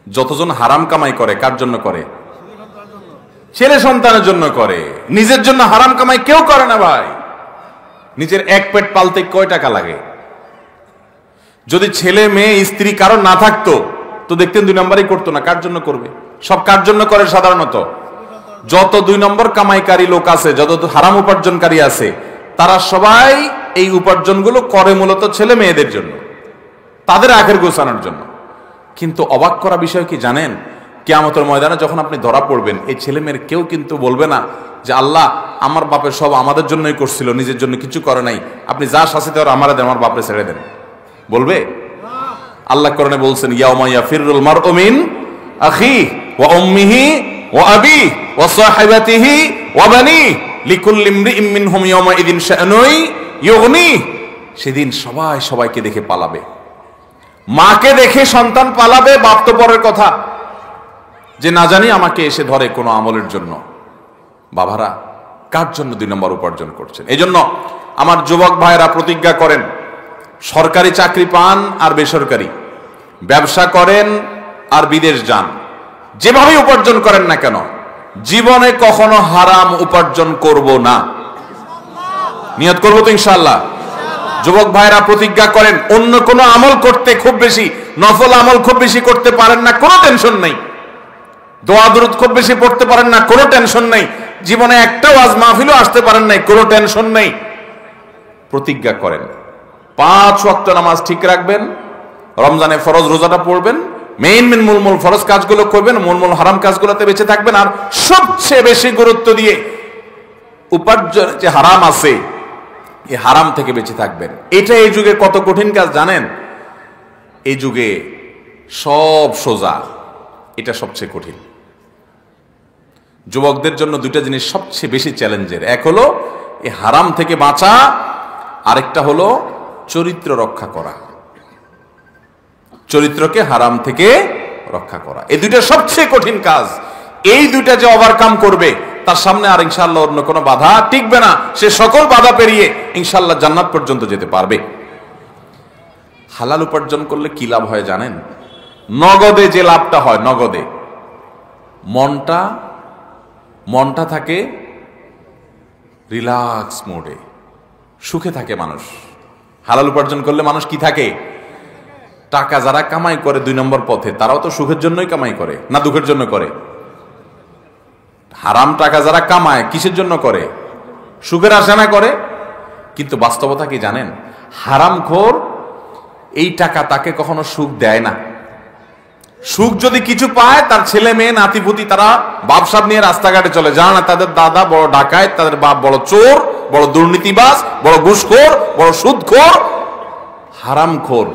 যতজন হারাম কামাই করে কার জন্য করে? ছেলে সন্তানের জন্য করে। নিজের জন্য হারাম কামাই কেউ করে না ভাই। নিজের এক পেট পালতে কয় টাকা লাগে? যদি ছেলে মেয়ে স্ত্রী কারো না থাকতো তো দেখতেন 2 নম্বরই করতো না। কার জন্য করবে? সব কার জন্য করে? সাধারণত যত 2 নম্বর কামাইকারী লোক আছে, যত হারাম উপার্জনকারী আছে, তারা সবাই এই উপার্জনগুলো করে মূলত ছেলে মেয়েদের জন্য, তাদের আখের গোছানোর জন্য। কিন্তু অবাক করা বিষয় কি জানেন? কিয়ামতের ময়দানে যখন আপনি ধরা পড়বেন, এই ছেলে মেয়ের কেউ কিন্তু বলবে না যে আল্লাহ আমার বাপের সব আমাদের জন্যই করছিল, নিজের জন্য কিছু করে নাই, আপনি যা শাস্তি দেওয়ার আমারে দেন, আমার বাপরে ছেড়ে দেন। বলবে? আল্লাহ কোরআনে বলছেন ইয়াউমা ইয়াফিরুল মারউ মিন আখিহি ওয়া উম্মিহি ওয়া আবিহি ওয়া সাহিবাতিহি ওয়া বানিহি লিকুল্লি ইমরিইম মিনহুম ইয়াউমা ইযিন শা'নুন ইউগনি। সেদিন সবাই সবাইকে দেখে পালাবে। মাকে দেখে সন্তান পালাবে, বাপ তো পরের কথা, যে না জানি আমাকে এসে ধরে কোনো আমলের জন্য। বাবারা, কার জন্য 2 নম্বর উপার্জন করছেন? এই জন্য আমার যুবক ভাইয়েরা প্রতিজ্ঞা করেন, সরকারি চাকরি পান আর বেসরকারি, ব্যবসা করেন আর বিদেশ যান, যেভাবে উপার্জন করেন না কেন, জীবনে কখনো হারাম উপার্জন করব না। নিয়ত করবো তো ইনশাআল্লাহ। যুবক ভাইরা প্রতিজ্ঞা করেন, অন্য কোনো আমল করতে খুব বেশি, নফল আমল খুব বেশি করতে পারেন না, কোনো টেনশন নেই। দোয়া দুরূদ খুব বেশি পড়তে পারেন না, কোনো টেনশন নেই। জীবনে একটা ওয়াজ মাহফিলও আসতে পারেন নাই, কোনো টেনশন নেই। প্রতিজ্ঞা করেন 5 ওয়াক্ত নামাজ ঠিক রাখবেন, রমজানে ফরজ রোজাটা পড়বেন, মেইন মূল ফরজ কাজগুলো করবেন, মূল হারাম কাজগুলোতে বেঁচে থাকবেন, আর সবচেয়ে বেশি গুরুত্ব দিয়ে উপার্জন যে হারাম আছে এই হারাম থেকে বেঁচে থাকবেন। এটা এই যুগে কত কঠিন কাজ জানেন? এই যুগে সব সোজা, এটা সবচেয়ে কঠিন। যুবকদের জন্য 2টা জিনিস সবচেয়ে বেশি চ্যালেঞ্জের। এক হলো এই হারাম থেকে বাঁচা, আরেকটা হলো চরিত্র রক্ষা করা, চরিত্রকে হারাম থেকে রক্ষা করা। এই 2টা সবচেয়ে কঠিন কাজ। এই 2টা যে ওভারকাম করবে, তার সামনে আর ইনশাআল্লাহ অন্য কোনো বাধা টিকবে না। সে সকল বাধা পেরিয়ে ইনশাআল্লাহ জান্নাত পর্যন্ত যেতে পারবে। হালাল উপার্জন করলে কি লাভ হয় জানেন? নগদে যে লাভটা হয়, নগদে মনটা থাকে রিল্যাক্স মোডে, সুখে থাকে মানুষ। হালাল উপার্জন করলে মানুষ কি থাকে? টাকা যারা কামাই করে 2 নম্বর পথে, তারাও তো সুখের জন্যই কামাই করে, না দুঃখের জন্য করে? হারাম টাকা যারা কামায় কিসের জন্য করে? সুখের আশা করে। কিন্তু বাস্তবতা কি জানেন? হারামখোর এই টাকা তাকে কখনো সুখ দেয় না। সুখ যদি কিছু পায়, তার ছেলে মেয়ে নাতিপুতি তারা বাপসাব নিয়ে রাস্তাঘাটে চলে, জানা না তাদের দাদা বড় ডাকাত, তাদের বাপ বড় চোর, বড় দুর্নীতিবাজ, বড় ঘুষখোর, বড় সুদখোর, হারামখোর।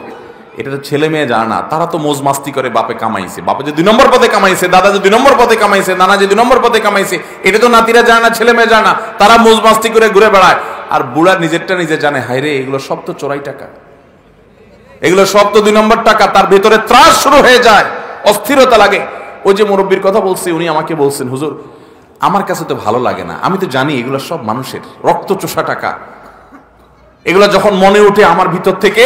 এটা তো ছেলে মেয়ে জানে না। তারা তো মোজ মাস্তি করে বাপে কামাইছে, বাপে যে 2 নম্বর পথে কামাইছে, দাদা যে 2 নম্বর পথে কামাইছে, নানা যে 2 নম্বর পথে কামাইছে, এটা তো নাতিরা জানে না, ছেলে মেয়ে জানে না। তারা মোজ মাস্তি করে ঘুরে বেড়ায়। আর বুড়া নিজেরটা নিজে জানে, হায় রে এগুলো সব তো চোরাই টাকা, এগুলো সব তো 2 নম্বর টাকা। তার ভেতরে ত্রাস শুরু হয়ে যায়, অস্থিরতা লাগে। ওই যে মুরব্বীর কথা বলছি, উনি আমাকে বলছেন, হুজুর আমার কাছে তো ভালো লাগে না, আমি তো জানি এগুলো সব মানুষের রক্ত চোষা টাকা। এগুলো যখন মনে উঠে আমার ভিতর থেকে,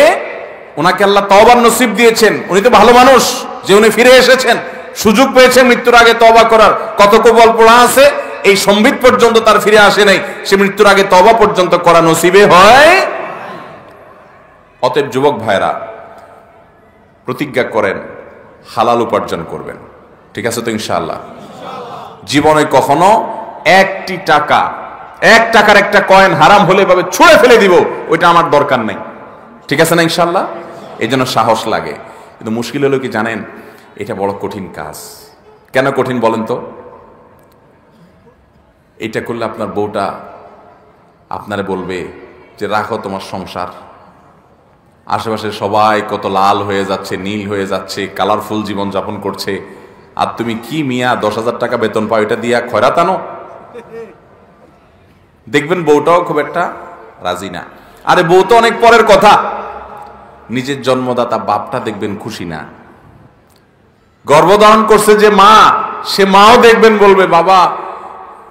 ওনাকে আল্লাহ তওবার নসিব দিয়েছেন, উনি তো ভালো মানুষ যে উনি ফিরে এসেছেন, সুযোগ পেয়েছেন মৃত্যুর আগে তওবা করার। কত কবল পড়া আছে, এই সম্বিত পর্যন্ত তার ফিরে আসে নাই, সে মৃত্যুর আগে তওবা পর্যন্ত করা নসিবে হয়। অতএব যুবক ভাইরা প্রতিজ্ঞা করেন হালাল উপার্জন করবেন, ঠিক আছে তো ইনশাআল্লাহ? জীবনে কখনো একটি টাকা, 1 টাকার একটা কয়েন হারাম হলে ভাবে ছুঁড়ে ফেলে দিব, ওইটা আমার দরকার নেই, ঠিক আছে না ইনশাআল্লাহ? এই জন্য সাহস লাগে। কিন্তু মুশকিল হলো কি জানেন? এটা বড় কঠিন কাজ। কেন কঠিন বলেন তো? এটা করলে আপনার বউটা আপনারে বলবে যে রাখো তোমার সংসার, আশেপাশে সবাই কত লাল হয়ে যাচ্ছে, নীল হয়ে যাচ্ছে, কালারফুল জীবন যাপন করছে, আর তুমি কি মিয়া 10,000 টাকা বেতন পাও, এটা দিয়া খয়রাত আনো? দেখবেন বউটাও খুব একটা রাজি না। আরে বউ তো অনেক পরের কথা, নিজের জন্মদাতা বাপটা দেখবেন খুশি না। গর্ভধারণ করছে যে মা, সে মাও দেখবেন বলবে বাবা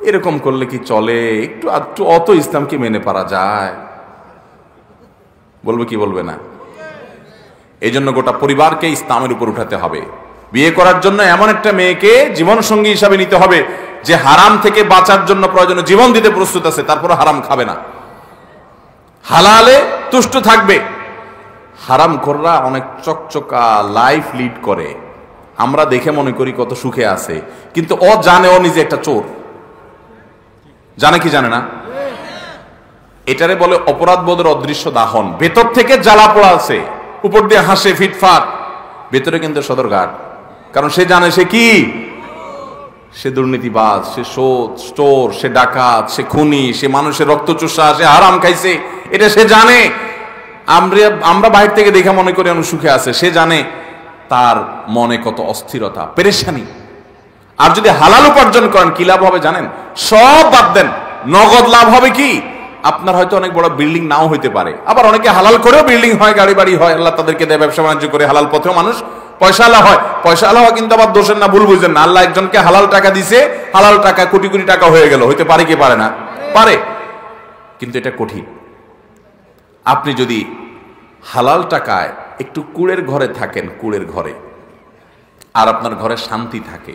এরকম করলে কি চলে, একটু অত ইসলামকে মেনে পারা যায়? বলবে কি বলবে না? এই জন্য গোটা পরিবারকে ইসলামের উপর উঠাতে হবে। বিয়ে করার জন্য এমন একটা মেয়েকে জীবন সঙ্গী হিসাবে নিতে হবে যে হারাম থেকে বাঁচার জন্য প্রয়োজনে জীবন দিতে প্রস্তুত আছে, তারপরে হারাম খাবে না, হালালে তুষ্ট থাকবে। হারামখোররা অনেক চকচকা লাইফ লিড করে, আমরা দেখে মনে করি কত সুখে আছে, কিন্তু ও জানে ও নিজে একটা চোর। জানে কি জানে না? এটারে বলে অপরাধ বোধের অদৃশ্য দাহন। ভেতর থেকে জ্বালা পোড়া আছে, উপর দিয়ে হাসে ফিটফাট, ভেতরে কিন্তু সদরঘাট। কারণ সে জানে সে কি, সে দুর্নীতিবাজ, সে চোর, সে ডাকাত, সে খুনি, সে মানুষের রক্তচোষা, সে হারাম খাইছে, এটা সে জানে। আমরা বাইরে থেকে দেখে মনে করি অনেক সুখে আছে, সে জানে তার মনে কত অস্থিরতা, পেরেশানি। আর যদি হালাল উপার্জন করেন কি লাভ হবে জানেন? সব বাদ দেন, নগদ লাভ হবে কি? আপনার হয়তো অনেক বড় বিল্ডিং নাও হইতে পারে, আবার অনেকে হালাল করেও বিল্ডিং হয়, গাড়ি বাড়ি হয়, আল্লাহ তাদেরকে দেয়, ব্যবসা বাণিজ্য করে হালাল পথেও মানুষ পয়সা আলা হয়। পয়সা আলা হয় কিন্তু আবার দোষের না, ভুল বুঝেন না। আল্লাহ একজনকে হালাল টাকা দিছে, হালাল টাকা কোটি কোটি টাকা হয়ে গেল, হইতে পারে কি পারে না? পারে, কিন্তু এটা কঠিন। আপনি যদি হালাল টাকায় একটু কুড়ের ঘরে থাকেন, কুড়ের ঘরে, আর আপনার ঘরে শান্তি থাকে,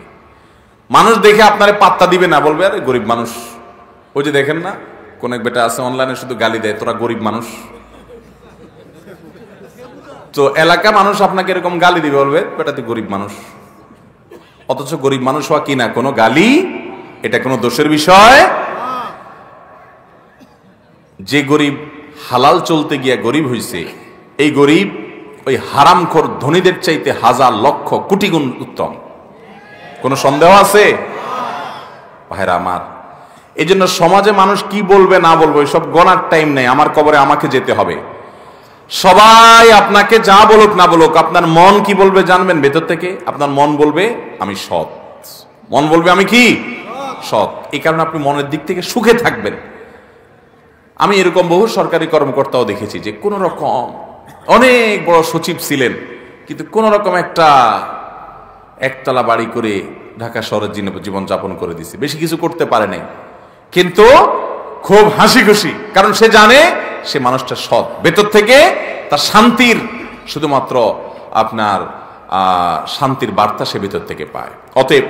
মানুষ দেখে আপনারে পাত্তা দিবে না, বলবে আরে গরিব মানুষ। ওই যে দেখেন না, কোন এক বেটা আছে অনলাইনে শুধু গালি দেয়, তোরা গরিব মানুষ। তো এলাকা মানুষ আপনাকে এরকম গালি দিবে, বলবে বেটা তুই গরিব মানুষ। অথচ গরিব মানুষ হওয়া কি না কোনো গালি, এটা কোনো দোষের বিষয়। যে গরিব হালাল চলতে গিয়া গরিব হইছে, এই গরিব ওই হারামখোর ধনীদের চাইতে হাজার লক্ষ কোটি গুণ উত্তম। কোন সন্দেহ আছে ভাইরা আমার? এই জন্য সমাজে মানুষ কি বলবে না বলবে সব গণার টাইম নেই। আমার কবরে আমাকে যেতে হবে। সবাই আপনাকে যা বলুক না বলুক, আপনার মন কি বলবে জানবেন? ভেতর থেকে আপনার মন বলবে আমি সৎ, মন বলবে আমি কি সৎ। এই কারণে আপনি মনের দিক থেকে সুখে থাকবেন। আমি এরকম বহু সরকারি কর্মকর্তাও দেখেছি যে কোন রকম অনেক বড় সচিব ছিলেন, কিন্তু কোন রকম একতলা বাড়ি করে ঢাকা শহরের জীবন যাপন করে দিছে, বেশি কিছু করতে পারে নাই, কিন্তু খুব হাসি খুশি। কারণ সে জানে সে মানুষটা সৎ, ভেতর থেকে তার শান্তির শুধুমাত্র আপনার শান্তির বার্তা সে ভেতর থেকে পায়। অতএব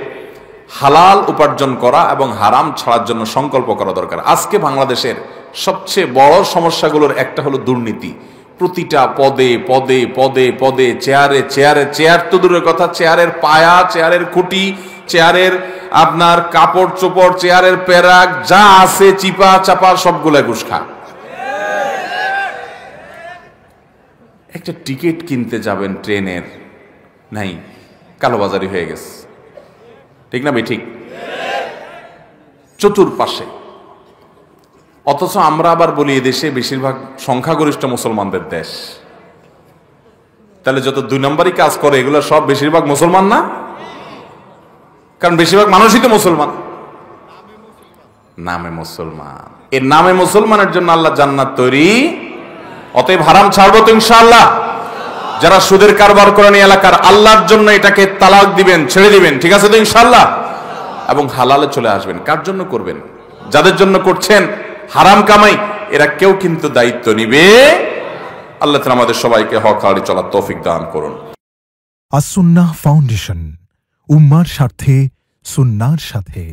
হালাল উপার্জন করা এবং হারাম ছাড়ার জন্য সংকল্প করা দরকার। আজকে বাংলাদেশের সবচেয়ে বড় সমস্যাগুলোর একটা হলো দুর্নীতি। প্রতিটা পদে পদে পদে পদে, চেয়ারে চেয়ারে, চেয়ার তো দূরের কথা, চেয়ারের পায়া, চেয়ারের খুঁটি, চেয়ারের আপনার কাপড় চোপড়, চেয়ারের পেরাক, যা আছে চিপা চাপা সবগুলা ঘুষ খা। একটা টিকিট কিনতে যাবেন ট্রেনের, নাই, কালোবাজারি হয়ে গেছে, ঠিক না ভাই? ঠিক, চতুর্পাশে। অথচ আমরা আবার বলি এদেশে বেশিরভাগ সংখ্যাগরিষ্ঠ মুসলমানদের দেশ। তাহলে যত 2 নম্বরই কাজ করে এগুলো সব বেশিরভাগ মুসলমান না? কারণ বেশিরভাগ মানুষই তো মুসলমান, নামে মুসলমান। এর নামে মুসলমানের জন্য আল্লাহ জান্নাত তৈরি। অতএব হারাম ছাড়বো তো ইনশাআল্লাহ। যারা সুদের কারবার করেন এই এলাকার, আল্লাহর জন্য এটাকে তালাক দিবেন, ছেড়ে দিবেন, ঠিক আছে তো ইনশাআল্লাহ? এবং হালালে চলে আসবেন। কার জন্য করবেন? যাদের জন্য করছেন হারাম কামাই, এরা কেউ কিন্তু দায়িত্ব নিবে। আল্লাহ তাআলা আমাদের সবাইকে হক হালালে চলার তৌফিক দান করুন। আস-সুন্নাহ ফাউন্ডেশন, উম্মার স্বার্থে সুন্নাহর সাথে।